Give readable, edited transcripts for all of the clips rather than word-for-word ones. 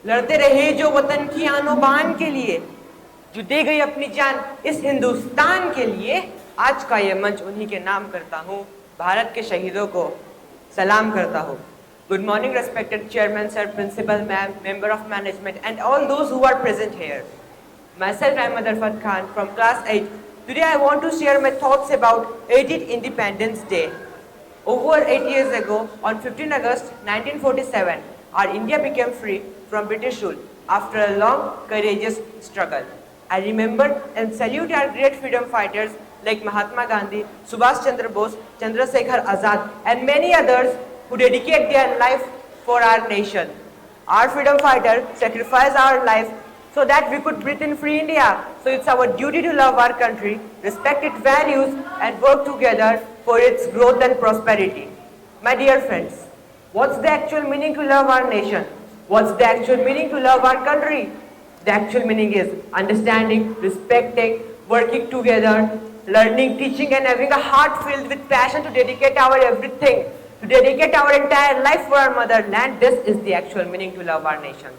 लड़ते रहे जो वतन की आनो बान के लिए, जो दे गई अपनी जान इस हिंदुस्तान के लिए। आज का ये मंच उन्हीं के नाम करता हूँ, भारत के शहीदों को सलाम करता हूँ। Good morning, respected chairman, sir, principal, ma'am, member of management, and all those who are present here. Myself, Ahmed Arfat Khan from class 8. Today I want to share my thoughts about 18th Independence Day. Over 8 years ago, on 15 August 1947, our India became free from British rule after a long, courageous struggle. I remember and salute our great freedom fighters like Mahatma Gandhi, Subhash Chandra Bose, Chandrasekhar Azad, and many others who dedicate their life for our nation. Our freedom fighters sacrificed our life so that we could breathe in free India. So it's our duty to love our country, respect its values, and work together for its growth and prosperity. My dear friends, what's the actual meaning to love our nation? What's the actual meaning to love our country? The actual meaning is understanding, respecting, working together, learning, teaching, and having a heart filled with passion to dedicate our everything, to dedicate our entire life for our motherland. This is the actual meaning to love our nation.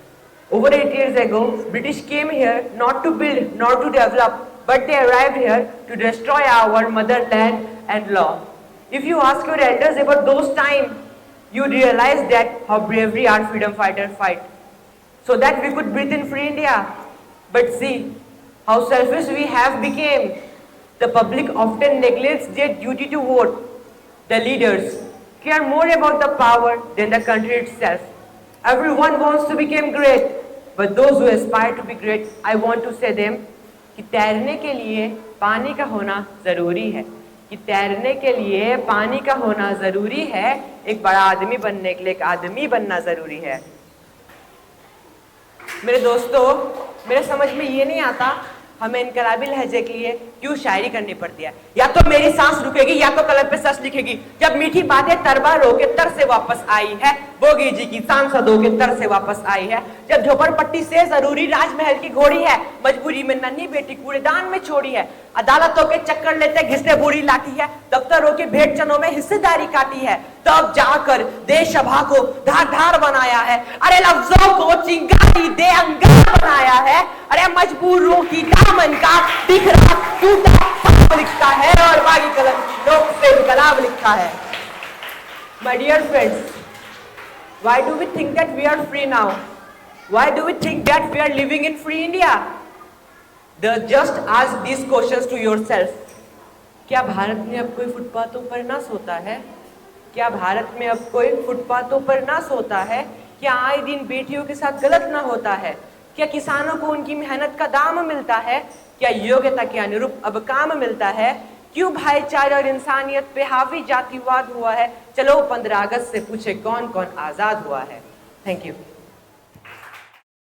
Over 8 years ago, British came here not to build nor to develop, but they arrived here to destroy our motherland and law. If you ask your elders about those times, you realize that how bravely our freedom fighters fight, so that we could breathe in free India. But see how selfish we have become. The public often neglects their duty to vote. The leaders care more about the power than the country itself. Everyone wants to become great, but those who aspire to be great, I want to say them कि तैरने के लिए पानी का होना ज़रूरी है, कि तैरने के लिए पानी का होना ज़रूरी है, एक बड़ा आदमी बनने के लिए एक आदमी बनना ज़रूरी है। मेरे दोस्तों, मेरे समझ में ये नहीं आता हमें इनकलाबी लहजे के लिए क्यों शायरी करनी पड़ती है। या तो मेरी सांस रुकेगी या तो कलम पे सच लिखेगी। जब मीठी बातें तरबारों के तर से वापस आई है, बोगी जी की सांसदों के तर से वापस आई है। जब झोपड़पट्टी से जरूरी राजमहल की घोड़ी है, मजबूरी में नन्ही बेटी कूड़ेदान में छोड़ी है। अदालतों के चक्कर लेते घिसने बूढ़ी लाठी है, दफ्तरों के भेंट चनों में हिस्सेदारी काटी है, तब जाकर देश सभा को धार धार बनाया है। अरे लफ्जों को चिंगारी दे अंगार बनाया है। अरे मजबूरों की दामन का बिखरा टूटा ख्वाब लिखता है और बागी कलम लोग से इनकलाब लिखता है। My dear friends, why do we think that we are free now? Why do we think that we are living in free India? Just ask these questions to yourself. क्या भारत में अब कोई फुटपाथों पर ना सोता है? क्या भारत में अब कोई फुटपाथों पर ना सोता है? क्या आए दिन बेटियों के साथ गलत ना होता है? क्या किसानों को उनकी मेहनत का दाम मिलता है? क्या योग्यता के अनुरूप अब काम मिलता है? क्यों भाईचारे और इंसानियत पे हावी जातिवाद हुआ है? चलो 15 अगस्त से पूछे कौन कौन आजाद हुआ है। Thank you.